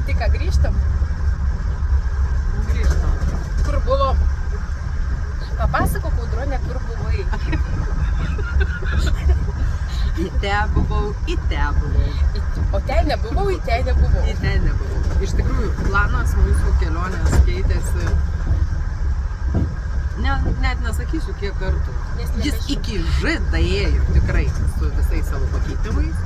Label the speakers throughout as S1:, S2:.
S1: Tai ką, grįžtam?
S2: Grįžtam.
S1: Kur buvo? Papasakok, Audronė, kur buvai?
S2: Į ten buvau.
S1: O ten nebuvau, į ten nebuvau.
S2: Į ten nebuvau. Iš tikrųjų, planas mūsų kelionės keitėsi. Net nesakysiu kiek kartų. Jis iki Ž daėjo tikrai su visais savo pakeitimais.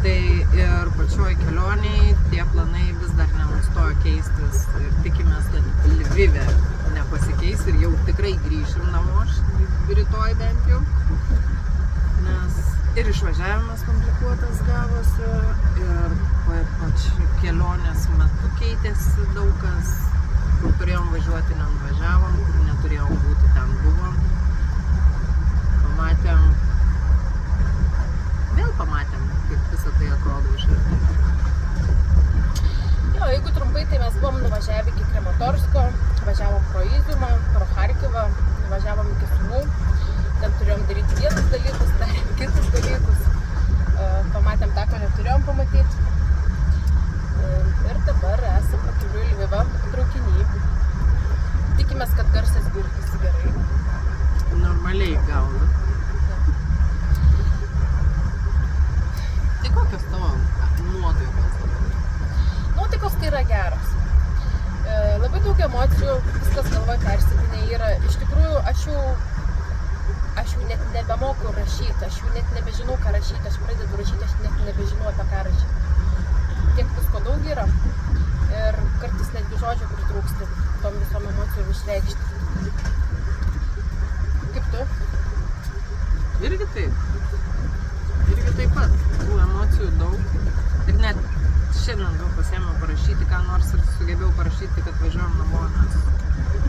S2: Tai ir pačioj kelioniai tie planai vis dar nenustojo keistis ir tikimės, kad Lvive nepasikeis ir jau tikrai grįšim namo rytoj bent jau. Nes ir išvažiavimas komplikuotas gavosi ir pačiu kelionės metu keitėsi daug kas. Kur turėjom važiuoti, nenuvažiavom, kur neturėjom būti, ten buvom. Pamatėm, kaip visą tai atrodo iš arti.
S1: Jo, jeigu trumpai, tai mes buvom nuvažiavę iki Krematorsko, važiavom pro Izumą, pro Charkivą, nuvažiavom iki Sumų. Ten turėjom daryti vienus dalykus, darėm kitus dalykus. Pamatėm tą, ko neturėjom pamatyti. Ir dabar esam pakeliui į Lvivą traukinį. Tikimės, kad garsas girdisi gerai.
S2: Normaliai gauna. Tai kokios tavo nuotaikos?
S1: Nuotaikos tai yra geros. Labai daug emocijų, viskas galvoje persipinę yra. Iš tikrųjų, aš jau net nebemoku rašyti, aš jau net nebežinau, ką rašyti, aš pradedu rašyti, aš net nebežinau, apie ką rašyti. Tiek visko daug yra ir kartais netgi žodžio pritrūksta tom visom emocijom išreikšti. Kaip tu?
S2: Irgi taip. Irgi taip pat. Tų emocijų daug. Ir net šiandien gal pasiėmiau parašyti ką nors ir sugebėjau parašyti, kad važiuojam namo,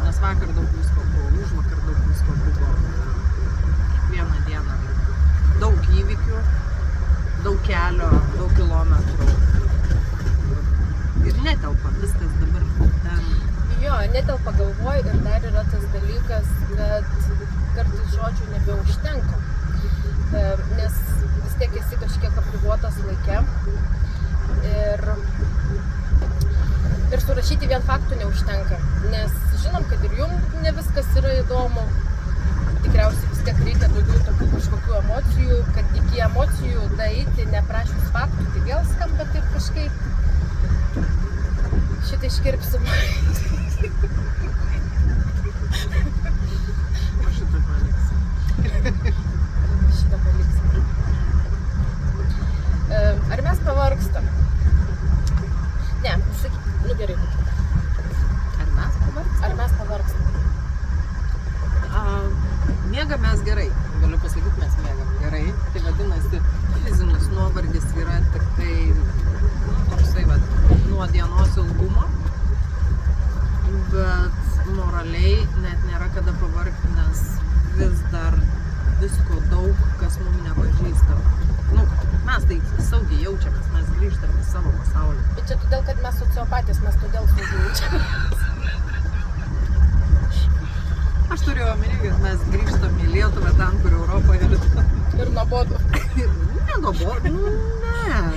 S2: nes vakar daug visko buvo, užvakar daug visko buvo. Kiekvieną dieną daug įvykių, daug kelio, daug kilometrų. Ir netelpa viskas dabar ten.
S1: Jo, netelpa galvoj ir dar yra tas dalykas, kad kartais žodžių nebeužtenka. Nes vis tiek esi kažkiek apribotas laike. Ir surašyti vien faktų neužtenka. Nes žinom, kad ir jum ne viskas yra įdomu. Tikriausiai vis tiek reikia daugiau tokių kažkokių emocijų, kad iki emocijų daeiti neprašius faktų, tai vėl skamba taip kažkaip. Šitą iškirpsim.
S2: Šitą paliksim.
S1: Šitą paliksim. Ar mes pavargstam? Ne, sakyk, nu gerai.
S2: Ar mes pavargstam?
S1: Ar mes pavargstam?
S2: Miegam mes gerai. Galiu pasakyti, mes miegam gerai. Tai vadinasi, fizinis nuovargis yra tik tai toksai nuo dienos ilgumo. Bet moraliai net nėra kada pavargti, nes vis dar visko daug, kas mums nepažįsta. Mes tai saugiai jaučiamės, mes grįžtam į savo pasaulį.
S1: Bet čia todėl, kad mes sociopatės, mes todėl saugiai jaučiamės.
S2: Aš turiu omeny, kad mes grįžtam į Lietuvą ten, kur Europoje ir
S1: nuobodu.
S2: Nenuobodu?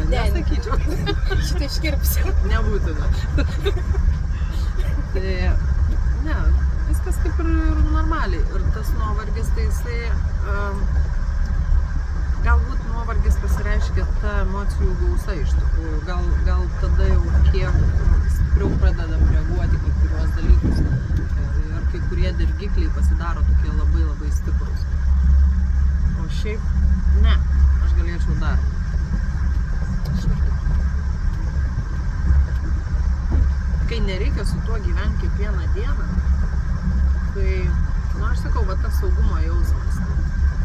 S2: Nesakyčiau.
S1: Šitą iškirpsim.
S2: Nebūtina. Tai, ne, viskas kaip ir normaliai. Ir tas nuovargis, tai jisai, galbūt nuovargis pasireiškia ta emocijų gausa iš tikrųjų. Gal tada jau kiek stipriau pradedam reaguoti kai kuriuos dalykus. Ir kai kurie dirgikliai pasidaro tokie labai labai stiprus. O šiaip, ne, aš galėčiau dar. Kai nereikia su tuo gyventi kiekvieną dieną, tai, aš sakau, tas saugumo jausmas.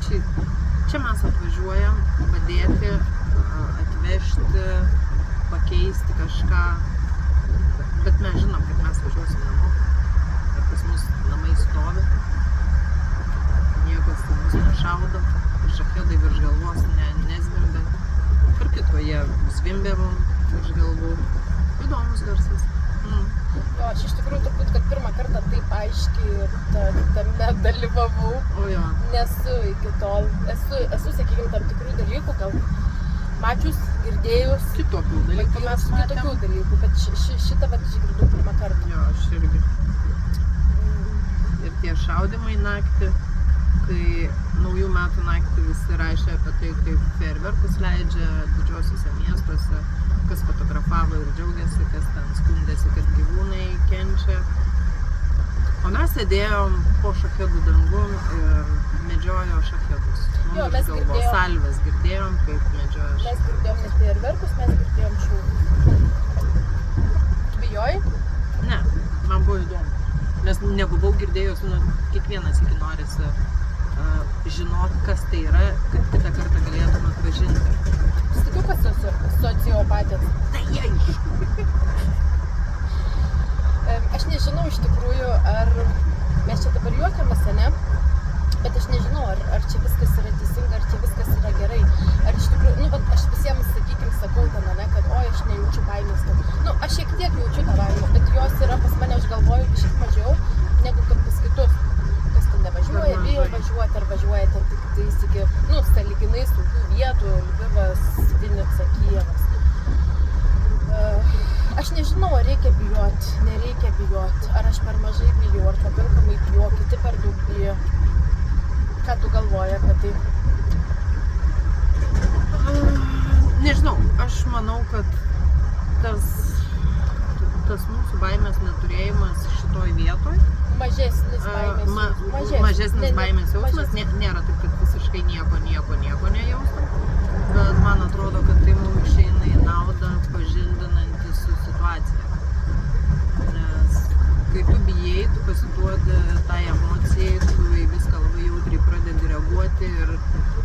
S2: Čia mes atvažiuojam padėti, atvežti, pakeisti kažką, bet mes žinom, kad mes važiuosim namo. Ir pas mus namai stovi, niekas mus nešaudo, šachedai virš galvos nezvimbia. Per kitko jie zvimbia mums virš galvų. Įdomus garsas.
S1: Jo, aš iš tikrųjų turbūt, kad pirmą kartą taip aiškiai tame dalyvavau.
S2: O jo.
S1: Nesu iki tol. Esu, sakykime, tam tikrų dalykų, gal mačius girdėjus.
S2: Kitokių dalykų mes matėm.
S1: Kitokių dalykų, bet šitą vat išgirdau pirmą kartą.
S2: Jo, aš irgi. Ir tie šaudimai naktį, kai naujų metų naktį visi rašė apie tai, kaip fejerverkus leidžia didžiosiuose miestuose, kas fotografavo ir džiaugiasi, kas ten skundėsi, kad gyvūnai kenčia. O mes sėdėjom po šachedų dangum ir medžiojo šachedus.
S1: Jo, mes girdėjom.
S2: Salves girdėjom, kaip medžiojo šachedus.
S1: Mes girdėjom ne fejerverkus, mes girdėjom šūvius. Tu bijojai?
S2: Ne, man buvo įdomu. Nes nebuvau girdėjus, kiekvienas iki norisi žinot, kas tai yra, kad kitą kartą galėtum atpažinti.
S1: Sakiau, kad sociopatės.
S2: Tai aišku.
S1: Aš nežinau iš tikrųjų, ar mes čia dabar juokiamės, ne? Bet aš nežinau, ar čia viskas yra teisinga, ar čia viskas yra gerai. Ar iš tikrųjų, bet aš visiems, sakykime, sakau ten, ne, kad oi, aš nejaučiu baimės. Aš šiek tiek jaučiu tą baimę, bet jos yra pas mane, aš galvoju, biškiek mažiau, negu kad pas kitus. Kas ten nevažiuoja, bijo važiuoti, ar važiuoja ten tik tais iki, sąlyginai saugių vietų, Lvivas, Vinica, Kijevas. Aš nežinau, ar reikia bijoti, nereikia bijoti, ar aš per mažai bijau, ar pakankamai bijau, kiti per daug bijo. Ką tu galvoji apie tai?
S2: Nežinau, aš manau, kad tas mūsų baimės neturėjimas šitoj vietoj,
S1: mažesnis baimės
S2: mažesnis baimės jausmas, nėra taip, kad visiškai nieko nejaustum, bet man atrodo, kad tai mums išeina į naudą pažindinantis su situacija. Nes kai tu bijai, tu pasiduodi tai emocijai, tu į viską labai jautriai pradedi reaguoti ir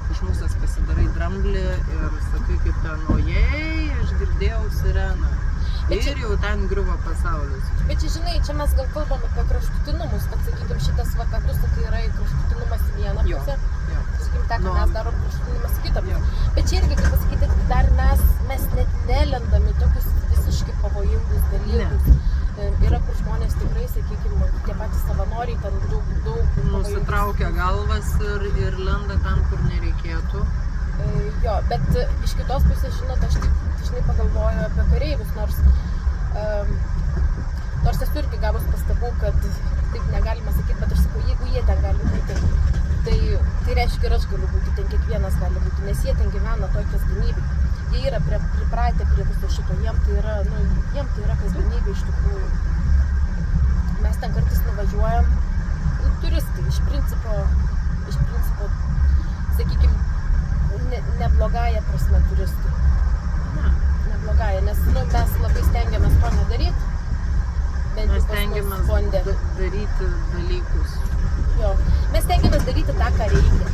S2: iš musės pasidarai dramblį ir sakai kaip ten, ojei, aš girdėjau sireną. Ir jau ten griuvo pasaulis.
S1: Bet čia, žinai, čia mes gal kalbam apie kraštutinumus, kad, sakykime, šitas vakatus, tai yra kraštutinumas į vieną pusę. Sakykime, tą, ką mes darom kraštutinumas į kitą pusę. Bet čia irgi, kaip pasakyti, dar mes net nelendam į tokius visiškai pavojingus dalykus. Yra, kur žmonės tikrai, sakykime, tie patys savanoriai ten daug
S2: nusitraukia galvas ir lenda ten, kur nereikėtų.
S1: Jo, bet iš kitos pusės, žinot, aš taip dažnai pagalvoju apie kareivius, nors esu irgi gavus pastabų, kad taip negalima sakyti, bet aš sakau, jeigu jie ten gali būti, tai reiškia ir aš galiu būti, ten kiekvienas gali būti, nes jie ten gyvena toj kasdienybėj. Jie yra pripratę prie viso šito, jiem tai yra kasdienybė iš tikrųjų. Mes ten kartais nuvažiuojam, turistai, iš principo, sakykime, neblogąją prasme turistai. Neblogąją, nes mes labai stengiamės to nedaryti.
S2: Mes stengiamės daryti dalykus.
S1: Jo, mes stengiamės daryti tą, ką reikia.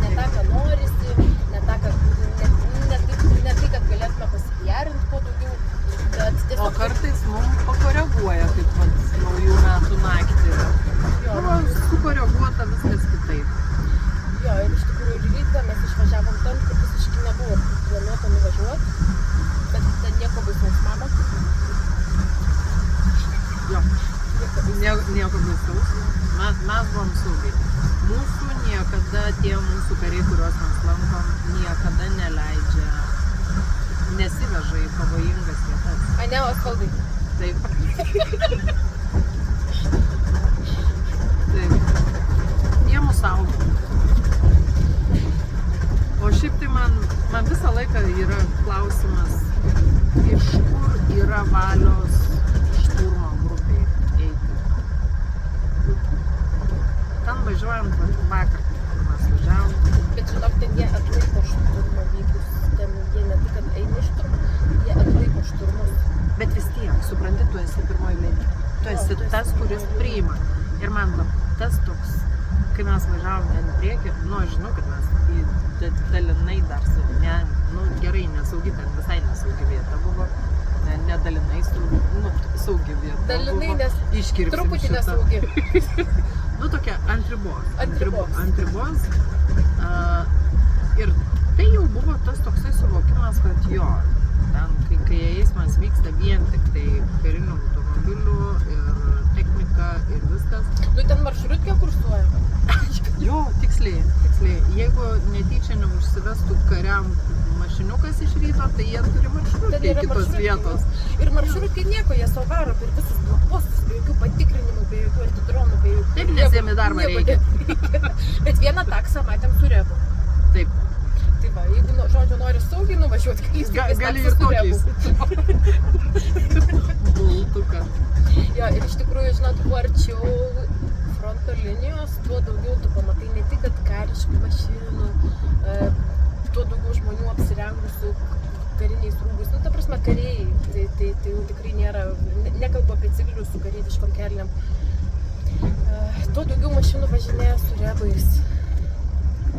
S1: Ne tą, ką norisi, ne tai, kad galėtume pasipijarinti kuo daugiau.
S2: O kartais mums pakoreguoja, kaip naujų metų naktį. Sukoreguota viskas kitaip.
S1: Jo, ir iš tikrųjų rytą mes išvažiavom ten, kur visiškai nebuvo planuota nuvažiuoti, bet ten nieko baisaus, mama.
S2: Jo, nieko baisaus. Mes buvom saugiai. Mūsų niekada tie mūsų kariai, kuriuos mes lankom, niekada neleidžia, nesiveža į pavojingas vietas.
S1: Ne, Osvaldai?
S2: Taip. Taip. Jie mus saugo. O šiaip tai man visą laiką yra klausimas, iš kur yra valios šturmo grupiai eiti. Ten važiuojam vakar, mes važiavom.
S1: Bet žinok, ten jie atlaiko šturmo vykus. Ten jie ne tik, kad eina šturmo, jie atlaiko šturmus.
S2: Bet vis tiek, supranti, tu esi pirmoji linija. Tu esi tas, kuris priima. Ir man tas toks, kai mes važiavom ten į priekį, aš žinau, kad mes dalinai dar gerai nesaugi, ten visai nesaugi vieta buvo. Nedalinai saugi vieta.
S1: Dalinai, nes truputį nesaugi.
S2: Tokia ant ribos. Ir tai jau buvo tas toksai suvokimas, kad jo, ten, kai eismas vyksta vien tik tai karinių automobilių ir technika ir viskas.
S1: Ten maršrutkė kursuoja.
S2: Jo, tiksliai. Jeigu netyčia neužsives atsirastų kariam mašiniukas iš ryto, tai jie turi maršrutkę
S1: Ten yra
S2: kitos
S1: maršrutkai,
S2: vietos.
S1: Ir maršrutkai nieko, jie savo varo per visus blokpostus, be jokių patikrinimų, be jokių antidronų, be jokių...
S2: Taip, nes jiem į darbą reikia.
S1: Bet vieną taksą matėm su rebu.
S2: Taip.
S1: Tai va, jeigu, žodžiu, nori saugiai nuvažiuoti,
S2: Gali ir tokiais. Bultuką.
S1: Jo, ir iš tikrųjų, žinot, kuo arčiau fronto linijos, tuo daugiau tu pamatai ne tik, kad kariškų mašinų, tuo daugiau žmonių apsirengusių kariniais rūbais. Nu, ta prasme, kariai, tai jau tikrai nėra, nekalbu apie civilius su kareiviškom kelnėm. Tuo daugiau mašinų važinėja su rebais.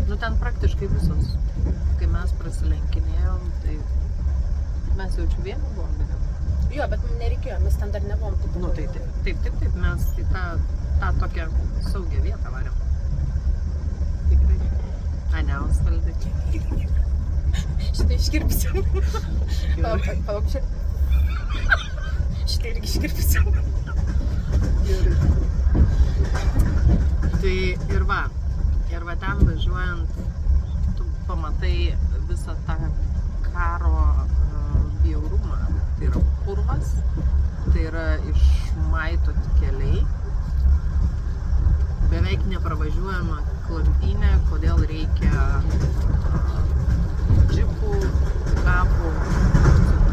S2: Nu, ten praktiškai visos. Kai mes prasilenkinėjom, tai mes jau čia vienu buvom beveik.
S1: Jo, bet mums nereikėjo, mes ten dar nebuvom.
S2: Nu, tai taip, mes į tą tokią saugią vietą varėm. Tikrai. Ne, asfaltai.
S1: Šitą iškirpsim. Palauk čia. Šitą irgi iškirpsim.
S2: Tai ir va ten važiuojant, tu pamatai visą tą karo bjaurumą. Tai yra purvas, tai yra išmaitoti keliai, beveik nepravažiuojama klampynė, kodėl reikia džipų, pikapų,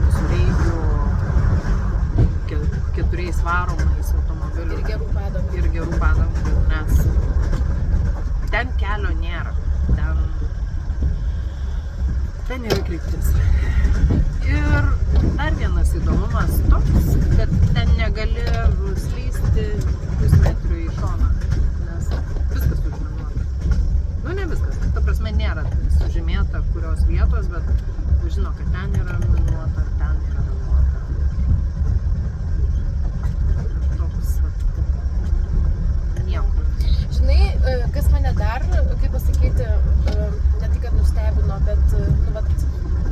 S2: visureigių, 4 varomais automobilių. Ir gerų padangų, nes ten kelio nėra, ten yra kryptis. Ir dar vienas įdomumas toks, kad ten negali slysti pusmetrių į šoną, nes viskas užminuota. Nu, ne viskas, ta prasme nėra sužymėta kurios vietos, bet žino, kad ten yra minuota, ten yra minuota. Toks, nieko.
S1: Žinai, kas mane dar, kaip pasakyti, ne tik, kad nustebino, bet, nu, vat,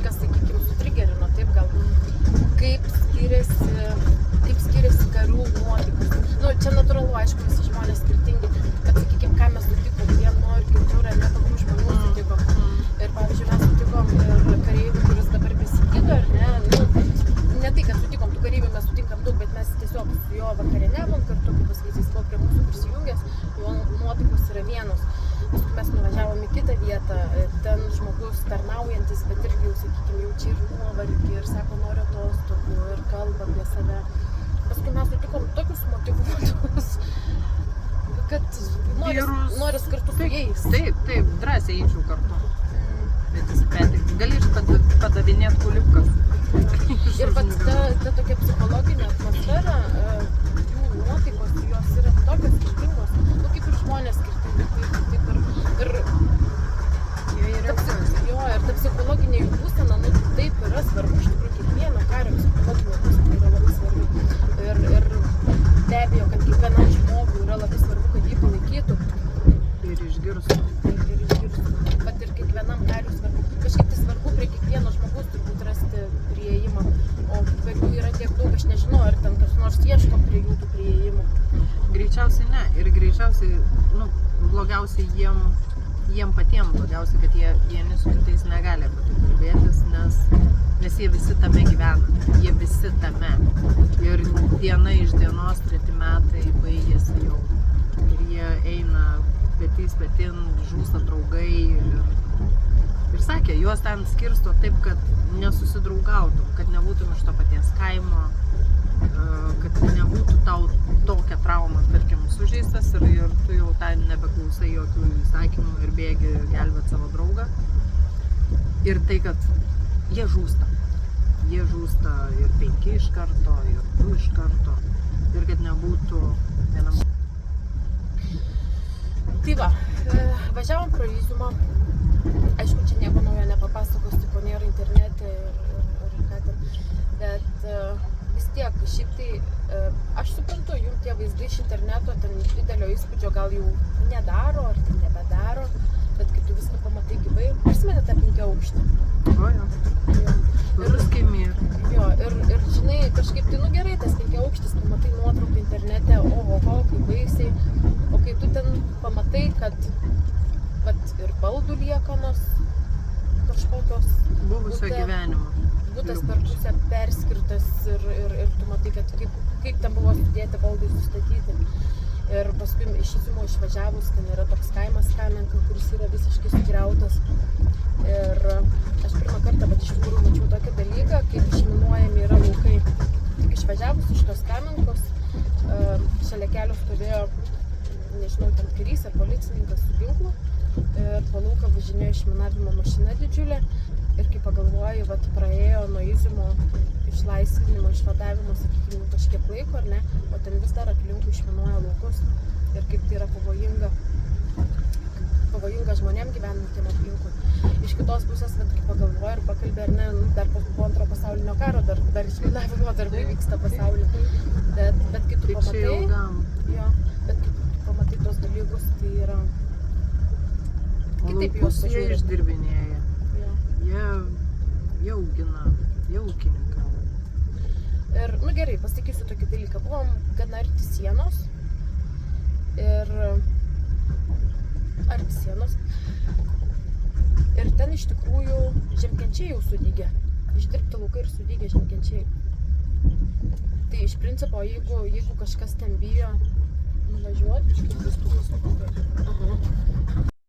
S1: kas, sakykime, sutrigerino, taip gal, kaip skiriasi karių nuotaikos. Nu, čia natūralu, aišku, visi žmonės skirtingi, bet, sakykime, ką mes sutikom vienu ir kitur, ar ne, tokių žmonių sutikom. Ir, pavyzdžiui, mes sutikom ir kareivių, kuris dabar besigydo, ar ne, nu, ne tai, kad sutikom, tų kareivių mes sutinkam daug, bet mes tiesiog su jo vakarieniavom kartu, kaip pasakyti, jis buvo prie mūsų prisijungęs, jo nuotaikos yra vienos. Mes nuvažiavom į kitą vietą, ten žmogus tarnaujantis, bet irgi jau, sakykime, jaučia ir nuovargį, ir sako, noriu atostogų, ir kalba apie save. Paskui mes sutikom tokius motyvuotus, kad noris kartu su jais.
S2: Taip, drąsiai eičiau kartu. Gali padavinėti kuliukas.
S1: Ir pat ta tokia psichologinė atmosfera, jų nuotaikos, jos yra tokios skirtingos, nu kaip ir žmonės skirtingi, ir ta psichologinė jų būsena, nu taip yra svarbu, iš tikrųjų kiekvieno kario psichologinė būsena yra labai svarbi. Ir be abejo, kad kiekvienam žmogui yra labai svarbu, kad jį palaikytų.
S2: Ir išgirstų.
S1: Bet ir kiekvienam kariui svarbu. Kažkaip tai svarbu prie kiekvieno žmogus turbūt rasti priėjimą. O karių yra tiek daug, aš nežinau, ar ten kas nors ieško prie jų tų priėjimų.
S2: Greičiausiai ne. Ir greičiausiai, nu, blogiausiai jiem patiems blogiausiai, kad jie vieni su kitais negali apie tai kalbėtis, nes jie visi tame gyvena. Jie visi tame. Ir diena iš dienos, 3 metai baigėsi jau. Ir jie eina petys petin, žūsta draugai. Ir sakė, juos ten skirsto taip, kad nesusidraugautum, kad nebūtum iš to paties kaimo, kad nebūtų tau tokia trauma, tarkim, sužeistas ir tu jau ten nebeklausai jokių įsakymų ir bėgi gelbėti savo draugą. Ir tai, kad jie žūsta. Jie žūsta ir 5 iš karto, ir 2 iš karto. Ir kad nebūtų vienam.
S1: Tai va, važiavom pro Iziumą. Aišku, čia nieko naujo nepapasakos, tipo nėra internete ir ką ten. Bet vis tiek, šiaip tai, aš suprantu, jums tie vaizdai iš interneto ten didelio įspūdžio gal jau nedaro, ar tai nebedaro. Bet kai tu viską pamatai gyvai, prisimeni tą 5 aukštį.
S2: O jo. Ruskiai mir.
S1: Jo, ir žinai, kažkaip tai, nu gerai, tas 5 aukštis, pamatai nuotrauką internete, oho, kaip baisiai. O kai tu ten pamatai, kad vat, ir baldų liekanos perskirtas ir tu matai, kad kaip ten buvo sudėti baldai sustatyti. Ir paskui iš Izimo išvažiavus, ten yra toks kaimas Kamenka, kuris yra visiškai sugriautas. Ir aš pirmą kartą, bet iš tikrųjų mačiau tokį dalyką, kaip išminuojami yra laukai. Tik išvažiavus iš tos Kamenkos, šalia kelio stovėjo, nežinau, ten karys ar policininkas su ginklu. Ir po lauką važinėjo išminavimo mašina didžiulė. Ir kai pagalvoju, vat praėjo nuo Izimo išlaisvinimo, išvadavimo, sakykime, kažkiek laiko, ar ne, o ten vis dar aplinkui išminuoja laukus. Ir kaip tai yra pavojinga žmonėm gyvenantiem aplinkui. Iš kitos pusės, vat, kai pagalvoju ir pakalbė, ar ne, dar po antro pasaulinio karo, dar išminavimo darbai vyksta pasaulyje. Bet kai tu pamatai tos dalykus, tai yra...
S2: Kitaip juos jie išdirbinėja. Jie augina, jie ūkininkavo.
S1: Ir, gerai, pasakysiu tokį dalyką. Buvom gana arti sienos. Ir ten iš tikrųjų žemkenčiai jau sudygė. Išdirbti laukai ir sudygė žemkenčiai. Tai iš principo, jeigu kažkas ten bijo nuvažiuoti,